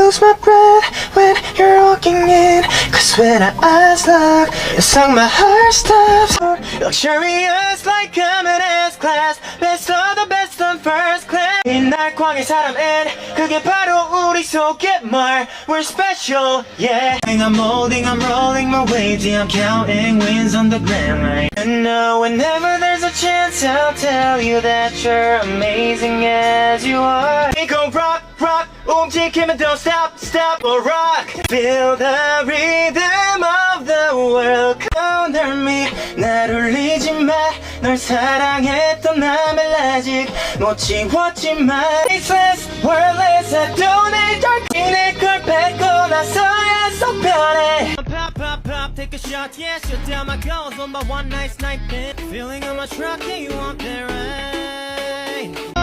lose my breath when you're walking in. Cause when our eyes lock, it's like my heart stops. Luxurious like I'm in S-class. Best of the best on first class. 빛날 광의 사람은 그게 바로 우리 속의 말. We're special, yeah. I'm molding, I'm rolling my waves. Yeah, I'm counting wins on the glamour. And know whenever there's a chance I'll tell you that you're amazing as you are. We gon' rock, rock, 움직이면 don't stop, stop or rock. Feel the rhythm of the world under me. 날 울리지 마, 널 사랑했던 남을 아직 못 지웠지만. Faceless, wordless, I don't need your 내걸 뱉고 나서야 속 변해. Pop, pop, pop, take a shot, yeah, shut down my calls on my one night snipe. Feeling on my truck, yeah, you want that right?